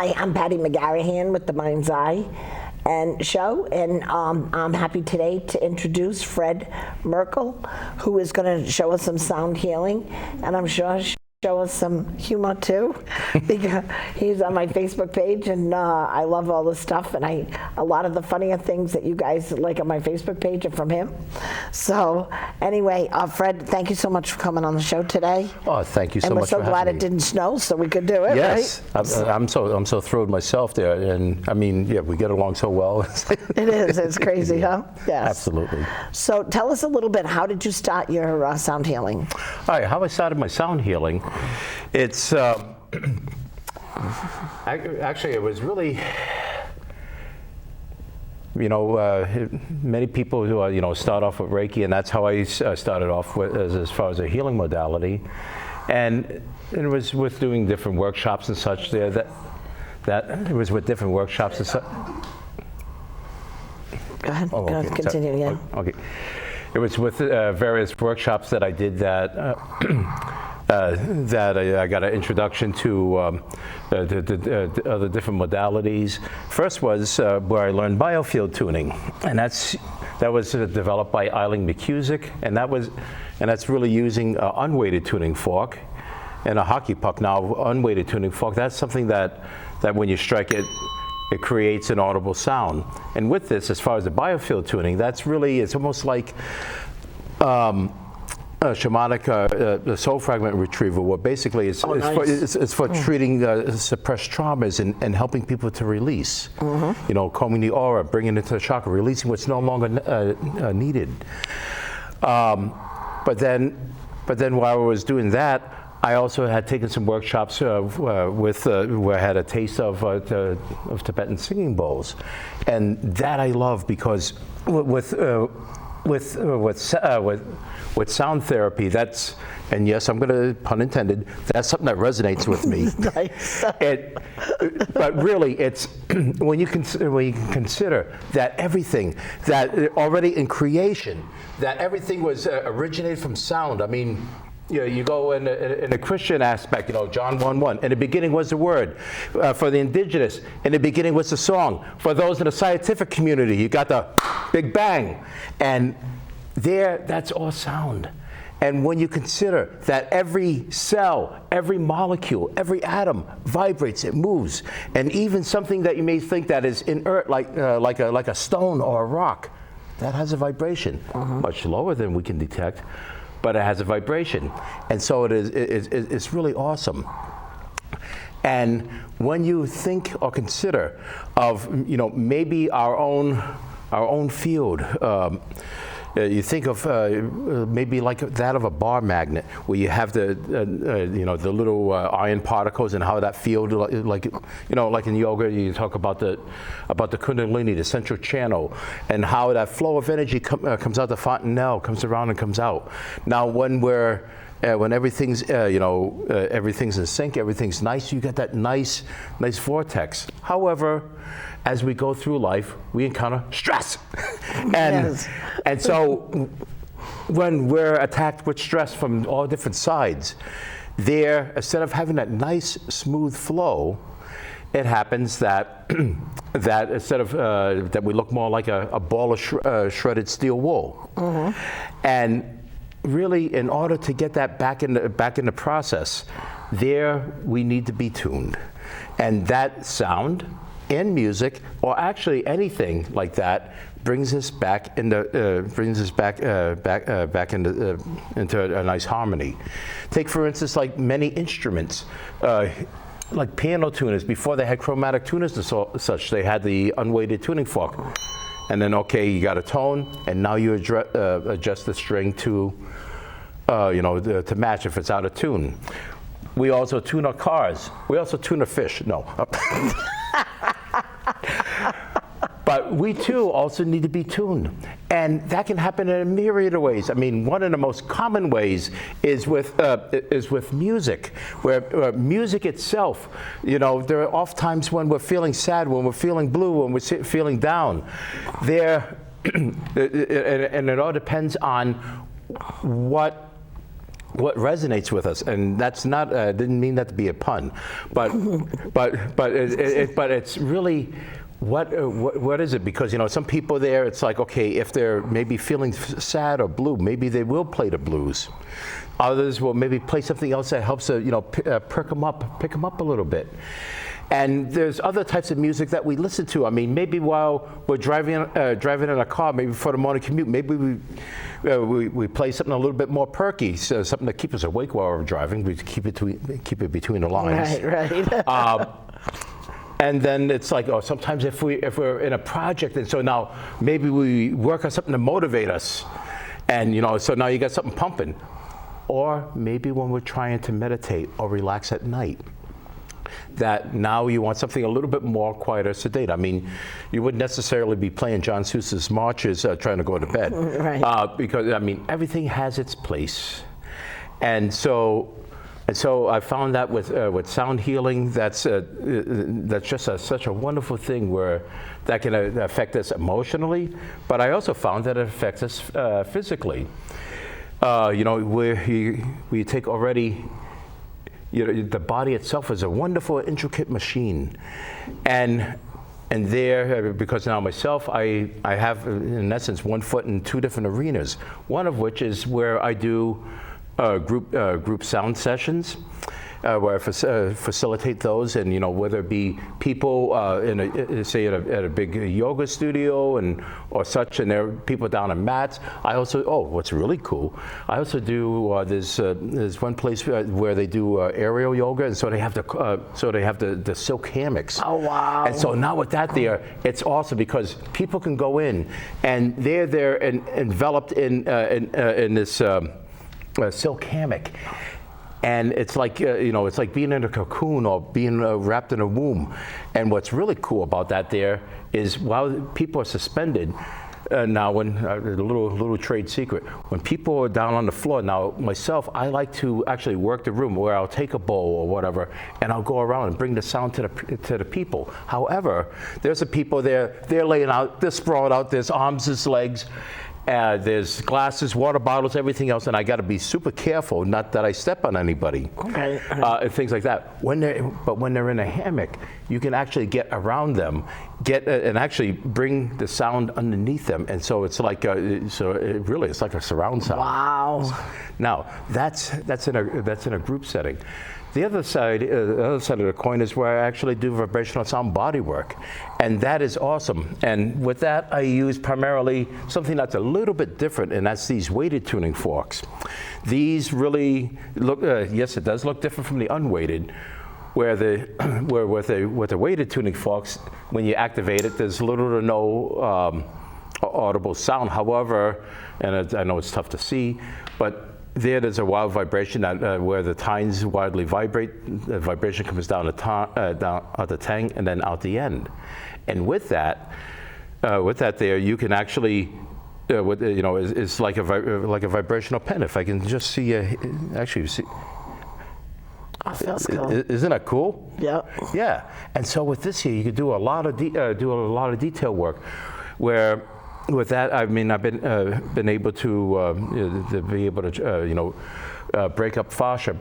Hi, I'm Patty McGarrahan with the Mindz and show, and I'm happy today to introduce Fred Maerkle, who is going to show us some sound healing, and I'm sure he'll show us some humor too, because he's on my Facebook page, and I love all the stuff, and a lot of the funnier things that you guys like on my Facebook page are from him. So anyway, Fred, thank you so much for coming on the show today. Oh, thank you so much And for we're so glad having it didn't snow, so we could do it. Yes, right? I'm so thrilled myself there, and I mean, yeah, we get along so well. It is. It's crazy, huh? Yes. Absolutely. So tell us a little bit. How did you start your sound healing? All right, how I started my sound healing. It's actually it was really, many people who start off with Reiki, and that's how I started off with as far as a healing modality, and it was with doing different workshops and such there. That it was with different workshops and such. Go ahead. Oh, Go ahead. Continue. Yeah. Okay. It was with various workshops that I did that. That I got an introduction to the other different modalities. First was where I learned biofield tuning, and that was developed by Eileen McCusick, and that's really using an unweighted tuning fork and a hockey puck. Now, unweighted tuning fork, that's something that when you strike it, it creates an audible sound. And with this, as far as the biofield tuning, it's almost like shamanic soul fragment retrieval, where basically it's for treating suppressed traumas and helping people to release. Combing the aura, bringing it to the chakra, releasing what's no longer needed. But then while I was doing that, I also had taken some workshops where I had a taste of Tibetan singing bowls, and that I love because with sound therapy, and yes, I'm going to, pun intended, that's something that resonates with me. Nice. But really, it's when you consider that everything that already in creation, that everything was originated from sound. I mean, you go in a Christian aspect, John 1:1. In the beginning was the Word. For the indigenous, in the beginning was the song. For those in the scientific community, you got the Big Bang. And that's all sound. And when you consider that every cell, every molecule, every atom vibrates, it moves, and even something that you may think that is inert, like a stone or a rock, that has a vibration, much lower than we can detect, but it has a vibration, and so it's really awesome. And when you think or consider of maybe our own field. You think of maybe like that of a bar magnet, where you have the little iron particles, and how that field, like in yoga, you talk about the Kundalini, the central channel, and how that flow of energy comes out the fontanelle, comes around and comes out. Now, when everything's everything's in sync, everything's nice, you get that nice vortex. However, as we go through life, we encounter stress. And so when we're attacked with stress from all different sides, instead of having that nice, smooth flow, it happens that instead of that we look more like a ball of shredded steel wool. And really, in order to get that back in the process, we need to be tuned. And that sound and music, or actually anything like that, brings us back into a nice harmony. Take, for instance, like many instruments, like piano tuners. Before they had chromatic tuners and such, they had the unweighted tuning fork, and then you got a tone, and now you adjust the string to to match if it's out of tune. We also tune our cars. We also tune our fish. No. But we too also need to be tuned, and that can happen in a myriad of ways. I mean, one of the most common ways is with music, where music itself, there are oft times when we're feeling sad, when we're feeling blue, when we're feeling down. And it all depends on what what resonates with us, and that's not didn't mean that to be a pun, but but it's really what is it? Because some people there, it's like, okay, if they're maybe feeling sad or blue, maybe they will play the blues. Others will maybe play something else that helps pick them up a little bit. And there's other types of music that we listen to. I mean, maybe while we're driving in a car, maybe for the morning commute, maybe we play something a little bit more perky, so something to keep us awake while we're driving. We keep it between the lines. Right. And then it's like, sometimes if we're in a project, and so now maybe we work on something to motivate us, and so now you got something pumping. Or maybe when we're trying to meditate or relax at night, that now you want something a little bit more quieter, sedate. I mean, you wouldn't necessarily be playing John Sousa's marches trying to go to bed. Right. Because, I mean, everything has its place. And so I found that with sound healing, that's just such a wonderful thing where that can affect us emotionally, but I also found that it affects us physically. Where you take already, the body itself is a wonderful, intricate machine, and there, because now myself, I have in essence one foot in two different arenas. One of which is where I do group sound sessions, where I facilitate those, and whether it be people at a big yoga studio or such, and there are people down on mats. I also what's really cool, I also do there's one place where they do aerial yoga, and so they have the silk hammocks. Oh wow! And so now with that there, it's awesome because people can go in and they're enveloped in this silk hammock. And it's like, it's like being in a cocoon or being wrapped in a womb. And what's really cool about that there is while people are suspended, now when, a little trade secret, when people are down on the floor, now myself, I like to actually work the room where I'll take a bowl or whatever, and I'll go around and bring the sound to the people. However, there's the people there, they're laying out, they're sprawled out, there's arms, there's legs, there's glasses, water bottles, everything else, and I got to be super careful not that I step on anybody. Okay. And things like that. But when they're in a hammock, you can actually get around them, and actually bring the sound underneath them, and so it's like it's like a surround sound. Wow. Now that's in a group setting. The other side of the coin is where I actually do vibrational sound body work, and that is awesome. And with that, I use primarily something that's a little bit different, and that's these weighted tuning forks. These really look, yes, it does look different from the unweighted, where with the weighted tuning forks, when you activate it, there's little to no audible sound. However, and I know it's tough to see, but there's a wild vibration where the tines wildly vibrate. The vibration comes down down out the tang and then out the end. And with that there, you can actually, it's like a vibrational pen. If I can just see, actually see. Oh, feels cool. Isn't that cool? Yeah. Yeah. And so with this here, you could do a lot of detail work, where. With that, I mean, I've been able to be able to break up fascia,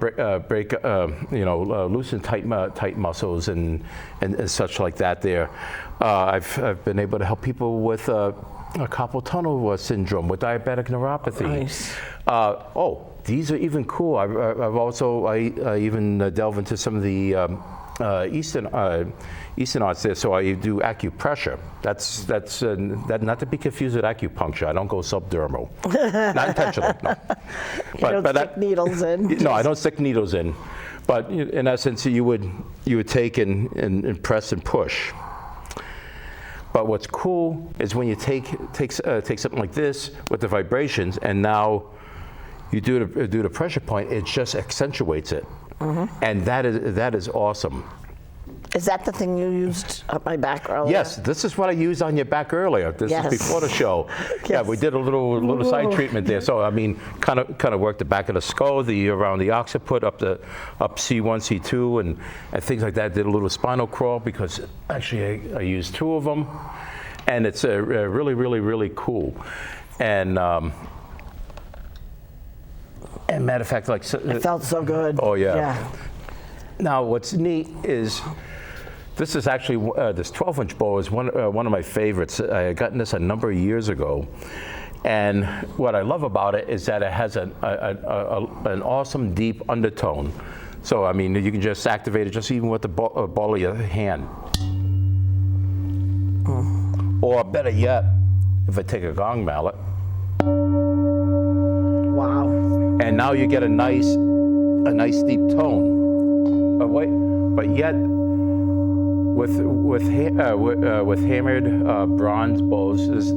loosen tight muscles and such like that. There, I've been able to help people with carpal tunnel syndrome, with diabetic neuropathy. Nice. These are even cool. I even delve into some of the Eastern arts there, so I do acupressure. That's not to be confused with acupuncture. I don't go subdermal, not intentionally. No. You don't stick needles in. No, I don't stick needles in. But in essence, you would take and press and push. But what's cool is when you take something like this with the vibrations, and now you do the pressure point, it just accentuates it. Mm-hmm. And that is awesome. Is that the thing you used on my back earlier? Yes, this is what I used on your back earlier. This is before the show. Yes. Yeah, we did a little side treatment there. So I mean, kind of worked the back of the skull, around the occiput, up C1, C2, and things like that. Did a little spinal crawl because actually I used two of them, and it's really, really, really cool. And And matter of fact, like It felt so good. Oh, yeah. Yeah. Now, what's neat is this is actually this 12-inch bow is one of my favorites. I had gotten this a number of years ago, and what I love about it is that it has an awesome deep undertone. So I mean, you can just activate it just even with the ball of your hand, or better yet, if I take a gong mallet. Wow. And now you get a nice deep tone. But yet, with hammered bronze bows, there's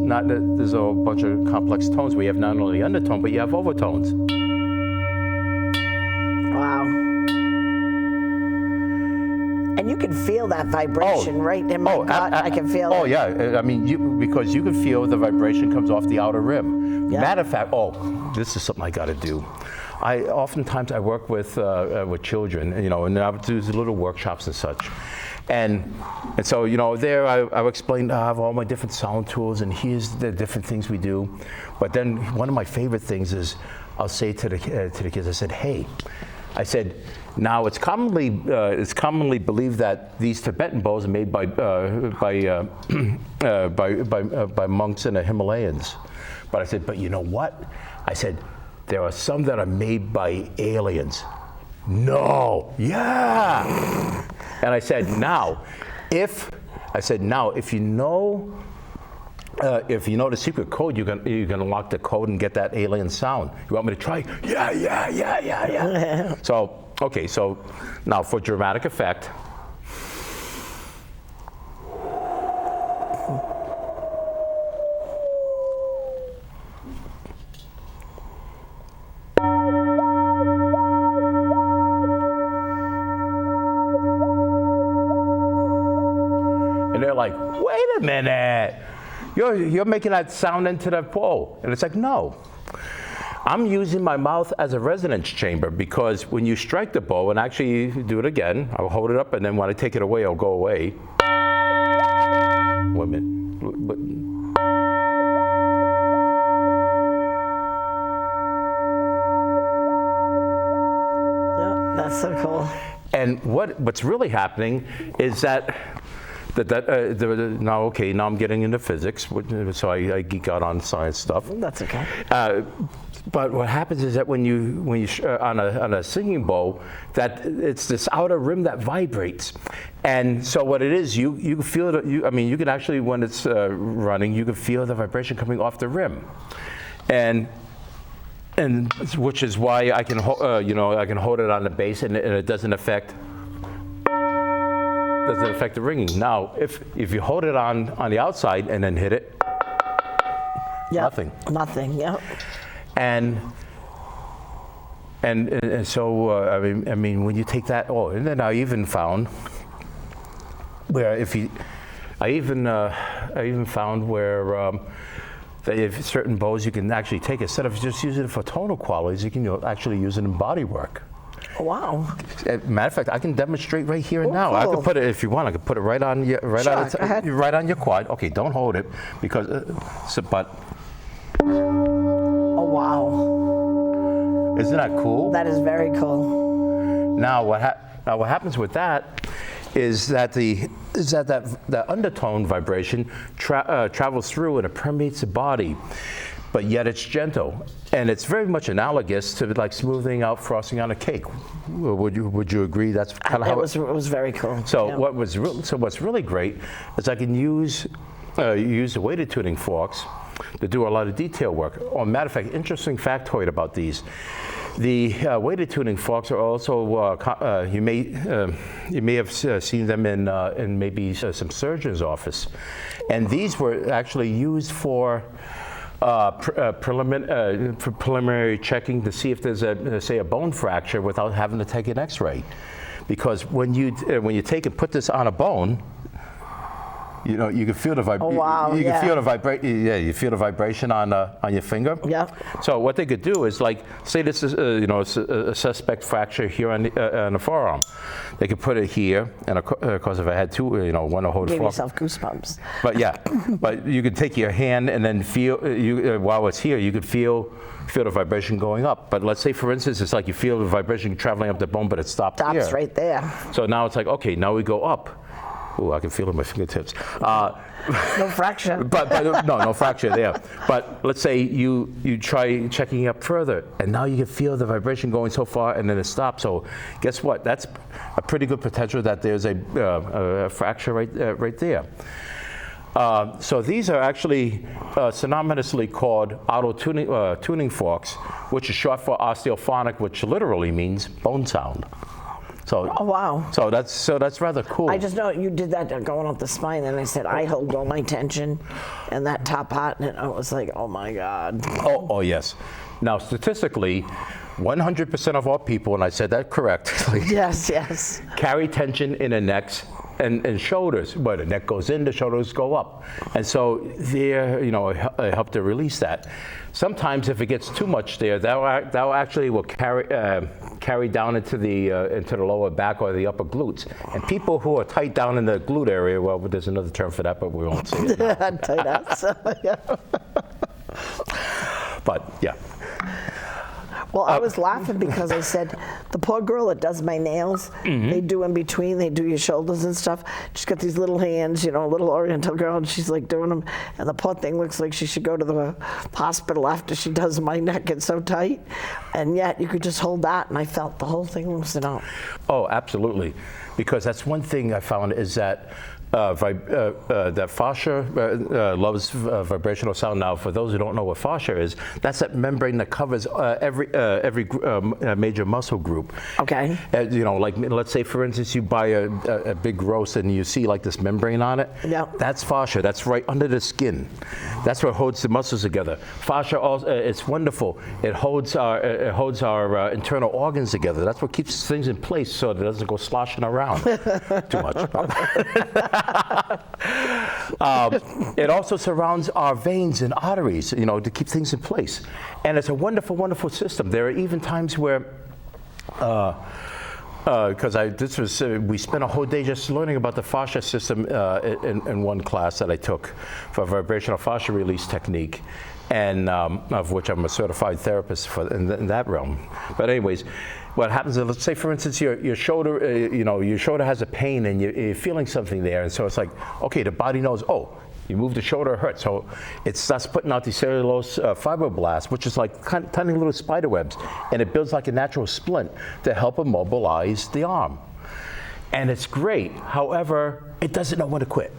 a whole bunch of complex tones. We have not only undertone, but you have overtones. Wow. And you can feel that vibration right in my gut. I can feel it. Oh yeah, I mean, because you can feel the vibration comes off the outer rim. Yeah. Matter of fact, this is something I got to do. Oftentimes I work with children, and I would do little workshops and such. And so, there I would explain, I have all my different sound tools, and here's the different things we do. But then one of my favorite things is I'll say to the kids, I said, hey, now it's commonly believed that these Tibetan bows are made by monks in the Himalayas. But I said, but you know what? I said, there are some that are made by aliens. No, yeah. And I said, now, if you know the secret code, you can unlock the code and get that alien sound. You want me to try? Yeah. So, okay, so now for dramatic effect. And they're like, wait a minute. You're making that sound into the bow. And it's like, no. I'm using my mouth as a resonance chamber, because when you strike the bow, and actually do it again, I'll hold it up, and then when I take it away, it'll go away. Wait a minute. Yeah, that's so cool. And what's really happening is that now I'm getting into physics, so I geek out on science stuff. That's okay. But what happens is that when you on a singing bow, that it's this outer rim that vibrates, and so what it is, you feel it. You can actually, when it's running, you can feel the vibration coming off the rim, and which is why I can hold it on the bass, and it doesn't affect the ringing. Now, if you hold it on the outside and then hit it, nothing. Nothing. Yep. And so I mean when you take that, and then I even found where I even found where that if certain bows you can actually take, instead of just using it for tonal qualities, you can actually use it in body work. Wow. Matter of fact, I can demonstrate right here and now. Cool. I can put it, if you want, I can put it right on your right on your quad. Okay, don't hold it because but. Oh wow. Isn't that cool? That is very cool. Now what happens with that is that the undertone vibration travels through and it permeates the body, but yet it's gentle, and it's very much analogous to like smoothing out frosting on a cake. Would you agree? That's kind of how it was very cool. So yeah. What's really great is I can use the weighted tuning forks to do a lot of detail work. Matter of fact, interesting factoid about these. The weighted tuning forks are also you may have seen them in maybe some surgeon's office, and these were actually used for preliminary checking to see if there's a bone fracture without having to take an X-ray, because when you take and put this on a bone, You know, you can feel the vibration. Oh, wow, You yeah. can feel the vibration. Yeah, you feel the vibration on your finger. Yeah. So what they could do is, like, say this is you know, it's a suspect fracture here on the forearm. They could put it here, and of course, if I had two, you know, one to hold Give the yourself goosebumps. But yeah, but you could take your hand and then feel while it's here, you could feel the vibration going up. But let's say, for instance, it's like you feel the vibration traveling up the bone, but it stops here. Stops right there. So now it's like, okay, now we go up. Ooh, I can feel it in my fingertips. No fracture. But no fracture there. But let's say you try checking up further, and now you can feel the vibration going so far, and then it stops. So guess what? That's a pretty good potential that there's a fracture right there. So these are actually synonymously called tuning forks, which is short for osteophonic, which literally means bone sound. So, Oh, wow. So that's rather cool. I just know you did that going up the spine, and I said, I hold all my tension and that top part, and I was like, oh my God. Oh yes. Now statistically, 100% of all people, and I said that correctly, Yes. carry tension in the necks and shoulders. Where the neck goes in, the shoulders go up, and so there, you know, help to release that. Sometimes, if it gets too much there, that actually will carry down into the lower back or the upper glutes. And people who are tight down in the glute area, well, there's another term for that, but we won't say it now. Tight ass. Yeah. But yeah. Well, I was laughing because I said, the poor girl that does my nails, they do in between, they do your shoulders and stuff. She's got these little hands, you know, a little Oriental girl, and she's like doing them. And the poor thing looks like she should go to the hospital after she does my neck. It's so tight. And yet you could just hold that, and I felt the whole thing loosen out. Oh, absolutely. Because that's one thing I found is that that fascia loves vibrational sound. Now, for those who don't know what fascia is, that's that membrane that covers every major muscle group. Okay. You know, like let's say, for instance, you buy a big roast and you see like this membrane on it. Yeah. That's fascia. That's right under the skin. That's what holds the muscles together. Fascia, also, it's wonderful. It holds our internal organs together. That's what keeps things in place so it doesn't go sloshing around too much. It also surrounds our veins and arteries, you know, to keep things in place. And it's a wonderful, wonderful system. There are even times where, we spent a whole day just learning about the fascia system in one class that I took for vibrational fascia release technique, and of which I'm a certified therapist in that realm. But anyways, what happens is, let's say, for instance, your shoulder, your shoulder has a pain and you're feeling something there, and so it's like, okay, the body knows, oh, you move the shoulder, it hurts. So it starts putting out these cellulose fibroblasts, which is like tiny little spider webs, and it builds like a natural splint to help immobilize the arm. And it's great. However, it doesn't know when to quit.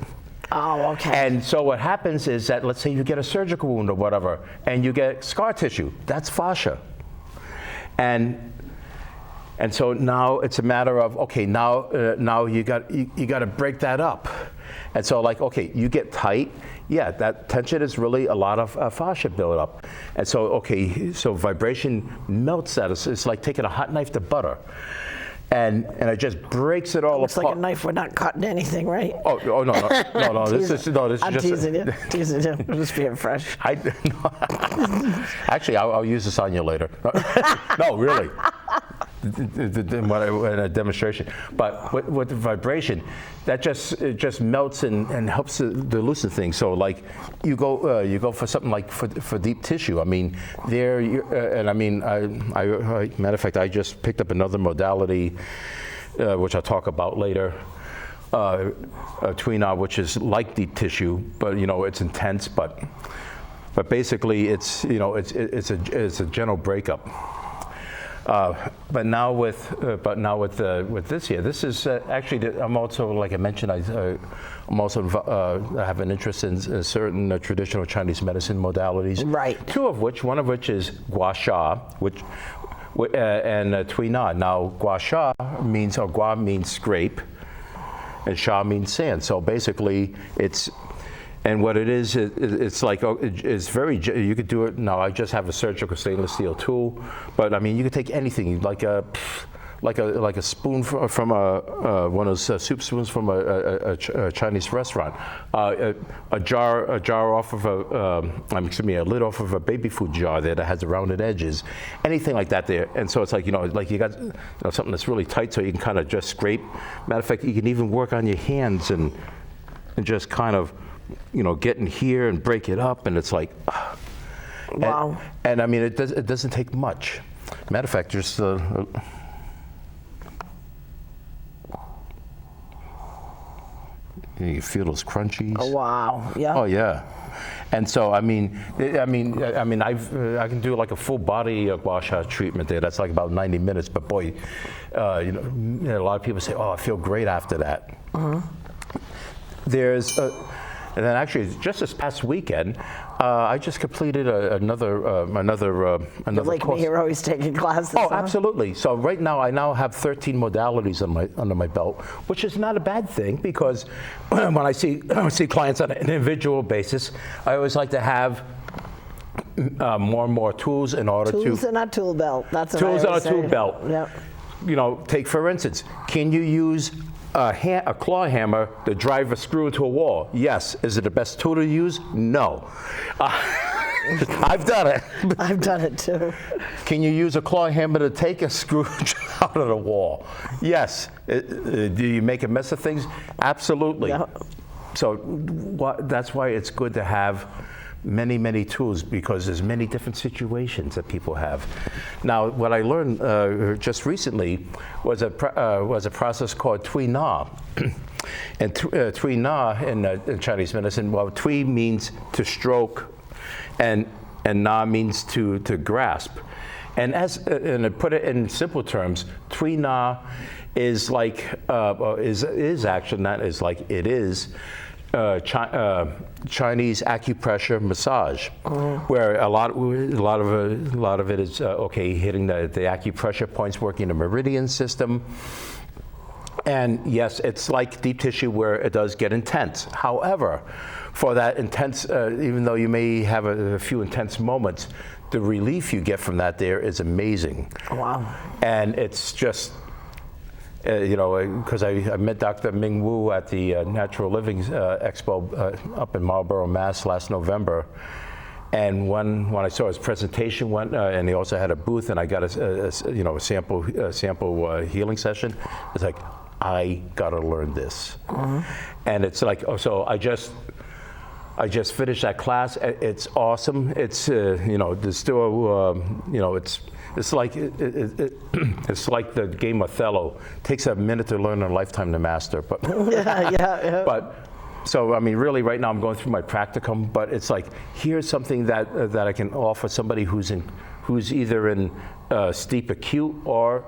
Oh, okay. And so what happens is that, let's say you get a surgical wound or whatever, and you get scar tissue. That's fascia. And so now it's a matter of, okay, now you got to break that up. And so, like, okay, you get tight. Yeah, that tension is really a lot of fascia buildup. And so, okay, so vibration melts that. It's like taking a hot knife to butter. And it just breaks it all Looks apart. like a knife. We're not cutting anything, right? Oh no! This is I'm just. teasing you. I'm just being fresh. Actually, I'll use this on you later. No, really. In a demonstration, but with the vibration, that just melts and helps to loosen things. So like you go for something like for deep tissue. I mean, and I mean, matter of fact, I just picked up another modality, which I'll talk about later. Tweenar, which is like deep tissue, but it's intense, but basically it's a general breakup. But now with this here, this is actually, I'm also, like I mentioned, I have an interest in certain traditional Chinese medicine modalities. Right. One of which is gua sha, and tweenar. Now gua sha means, or gua means scrape, and sha means sand. So basically, and what it is, it's like, it's very, you could do it, now I just have a surgical stainless steel tool, but I mean, you could take anything, like like a spoon from one of those soup spoons from a Chinese restaurant, a jar off of a lid off of a baby food jar there that has the rounded edges, anything like that there. And so it's like, like you got something that's really tight, so you can kind of just scrape. Matter of fact, you can even work on your hands and just kind of, get in here and break it up, and it's like, wow. And I mean, it doesn't take much. Matter of fact, just you feel those crunchies. Oh, wow. Yeah. Oh yeah. And so I can do like a full body gua sha treatment there. That's like about 90 minutes. But boy, a lot of people say, "Oh, I feel great after that." And then actually, just this past weekend, I just completed another Like course. me, you're always taking classes. Oh, huh? absolutely. So right now, I now have 13 modalities under my belt, which is not a bad thing, because when I see clients on an individual basis, I always like to have more and more tools in order to. Tools in a tool belt. That's what Tools I on a always tool say. belt. Yep. Take for instance, can you use a claw hammer to drive a screw into a wall? Yes. Is it the best tool to use? No. I've done it. I've done it too. Can you use a claw hammer to take a screw out of the wall? Yes. Do you make a mess of things? Absolutely. Yep. So that's why it's good to have many, many tools, because there's many different situations that people have. Now, what I learned just recently was a process called Tui Na. And Tui Na in Chinese medicine, well, Tui means to stroke, and Na means to grasp. And to put it in simple terms, Tui Na is like is actually not is like it is. Chinese acupressure massage, where a lot of it is hitting the acupressure points, working the meridian system. And yes, it's like deep tissue where it does get intense. However, for that intense, even though you may have a few intense moments, the relief you get from that there is amazing. Wow. And it's just. Because I met Dr. Ming Wu at the Natural Living Expo up in Marlborough, Mass. Last November, and when I saw his presentation, and he also had a booth, and I got a sample healing session. It's like, I gotta learn this, and it's like, so I just finished that class. It's awesome. It's there's still It's like it's like the game Othello. It takes a minute to learn and a lifetime to master. But yeah. But so I mean, really, right now I'm going through my practicum. But it's like, here's something that I can offer somebody who's either in steep acute or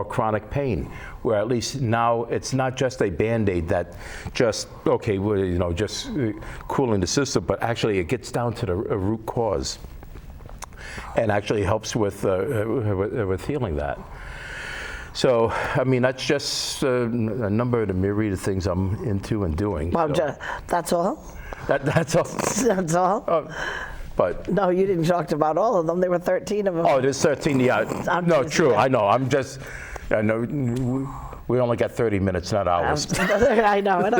chronic pain, where at least now it's not just a Band-Aid that just just cooling the system, but actually it gets down to the root cause. And actually helps with healing that. So, I mean, that's just a number of the myriad of things I'm into and doing. Well, so. That's all? That's all. That's all? But no, you didn't talk about all of them. There were 13 of them. Oh, there's 13, yeah. No, true, I know. I know. We only got 30 minutes, not hours. I know it.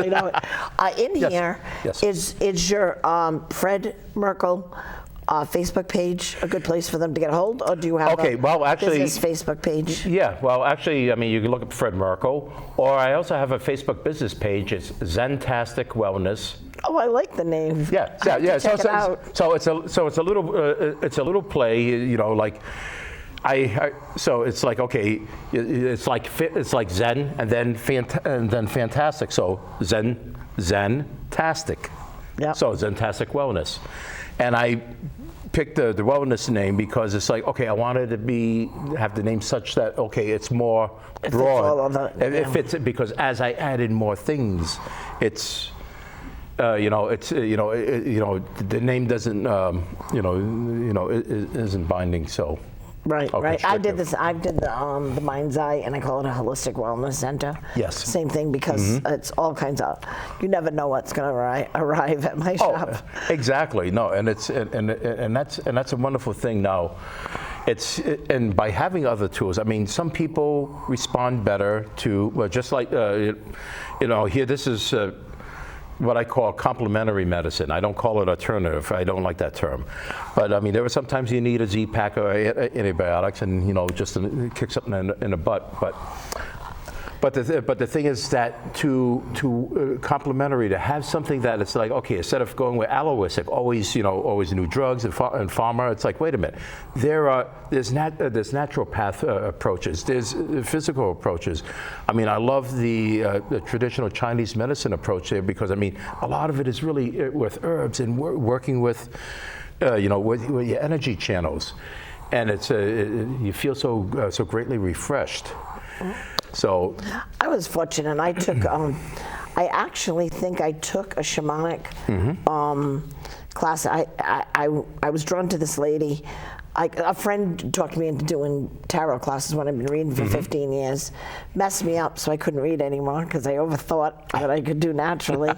Here Yes. is your Fred Maerkle Facebook page a good place for them to get a hold, or do you have a business Facebook page? Yeah, well, actually, I mean, you can look up Fred Maerkle, or I also have a Facebook business page. It's Zentastic Wellness. Oh, I like the name. Yeah. Check it out. So it's a little play, like. So it's like, okay, it's like Zen and then fantastic. So Zentastic. Yeah. So Zentastic Wellness, and I picked the wellness name because it's like, okay, I wanted to have the name such that, okay, it's more broad. It fits it, because as I added more things, it's. The name doesn't, isn't binding. So. Right. I did this. I did the Mindz, and I call it a holistic wellness center. Yes. Same thing, because it's all kinds of. You never know what's going to arrive at my shop. Exactly. No, and that's a wonderful thing now. and by having other tools, I mean, some people respond better to, well, just like, here, this is what I call complementary medicine. I don't call it alternative. I don't like that term. But I mean, there are sometimes you need a Z-Pack or antibiotics and, just to kick something in the butt. But the thing is that to complementary, to have something that it's like, okay, instead of going with aloe-ic, always new drugs and pharma, it's like, wait a minute, there's naturopath approaches, there's physical approaches. I mean, I love the traditional Chinese medicine approach there because I mean, a lot of it is really with herbs and working with with your energy channels, and it's you feel so greatly refreshed. So I was fortunate. I took, I actually think I took a shamanic class. I was drawn to this lady. A friend talked me into doing tarot classes when I've been reading for 15 years. Messed me up so I couldn't read anymore because I overthought what I could do naturally.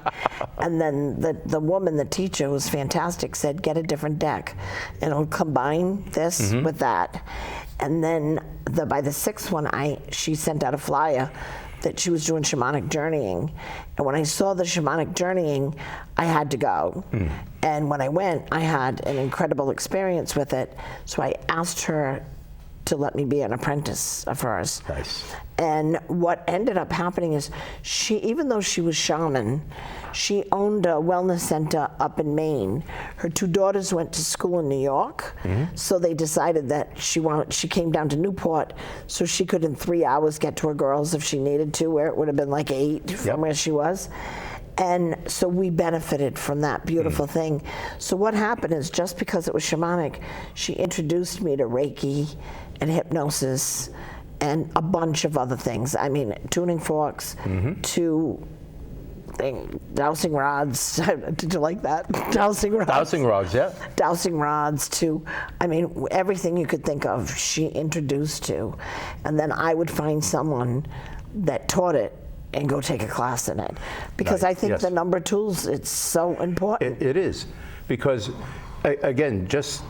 And then the woman, the teacher, was fantastic, said, get a different deck. And it'll combine this with that. And then by the sixth one, she sent out a flyer that she was doing shamanic journeying. And when I saw the shamanic journeying, I had to go. And when I went, I had an incredible experience with it. So I asked her to let me be an apprentice of hers. Nice. And what ended up happening is even though she was shaman, she owned a wellness center up in Maine. Her two daughters went to school in New York, so they decided that she came down to Newport so she could in 3 hours get to her girls if she needed to, where it would have been like 8 from where she was. And so we benefited from that beautiful thing. So what happened is, just because it was shamanic, she introduced me to Reiki and hypnosis and a bunch of other things. I mean, tuning forks to dowsing rods. Did you like that? Dowsing rods. Dowsing rods, yeah. Dowsing rods to, I mean, everything you could think of, she introduced to. And then I would find someone that taught it and go take a class in it. Because I think the number tools, it's so important. It is. Because, again, just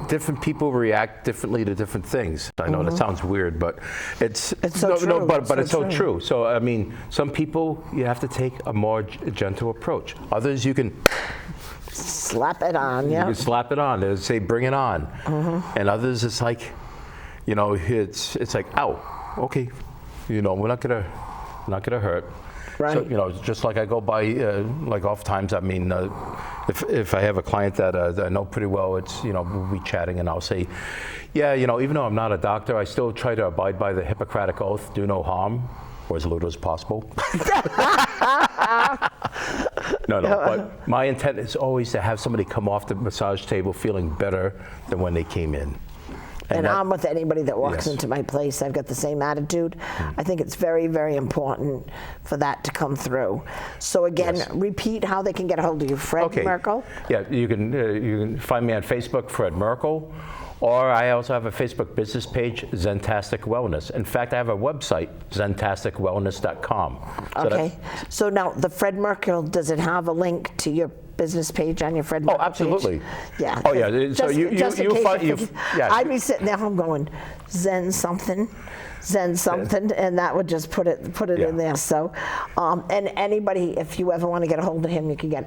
different people react differently to different things. I know that sounds weird, but it's so true. No, but it's so true. So I mean, some people you have to take a more gentle approach. Others you can slap it on. You can slap it on. They say bring it on. And others it's like, it's like, ow, okay, we're not gonna hurt. Right. So, just like I go by, like oftentimes, I mean, if I have a client that I know pretty well, it's, we'll be chatting and I'll say, yeah, even though I'm not a doctor, I still try to abide by the Hippocratic Oath, do no harm, or as little as possible. No, but my intent is always to have somebody come off the massage table feeling better than when they came in. And I'm with anybody that walks into my place. I've got the same attitude. I think it's very, very important for that to come through. So again, repeat how they can get a hold of you, Fred Maerkle. Yeah, you can find me on Facebook, Fred Maerkle, or I also have a Facebook business page, Zentastic Wellness. In fact, I have a website, zentasticwellness.com. So now the Fred Maerkle, does it have a link to your business page on your Fred Maerkle absolutely. page? Yeah. Oh yeah. So I'd be sitting there home going, Zen something, and that would just put it in there. So, and anybody, if you ever want to get a hold of him, you can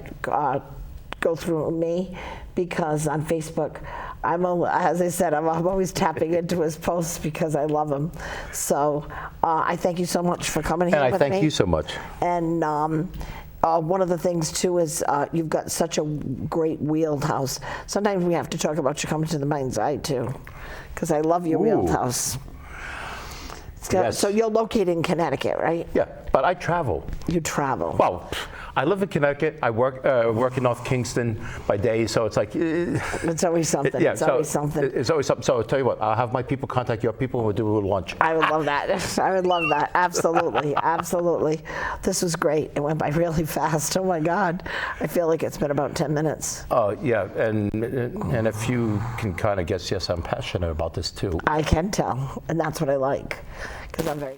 go through me, because on Facebook, as I said, I'm always tapping into his posts because I love him. So I thank you so much for coming here with me. And I thank you so much. And one of the things too is you've got such a great wheeled house. Sometimes we have to talk about you coming to the Mindz too, because I love your wheeled house. So you're located in Connecticut, right? Yeah, but I travel. You travel. Well, I live in Connecticut. I work in North Kingston by day, so it's like it's always something. It's always something. It's always something. So I'll tell you what. I'll have my people contact your people, and we'll do a little lunch. I would love that. I would love that. Absolutely, absolutely. This was great. It went by really fast. Oh my God, I feel like it's been about 10 minutes. Oh yeah, and if you can kind of guess, yes, I'm passionate about this too. I can tell, and that's what I like, because I'm very.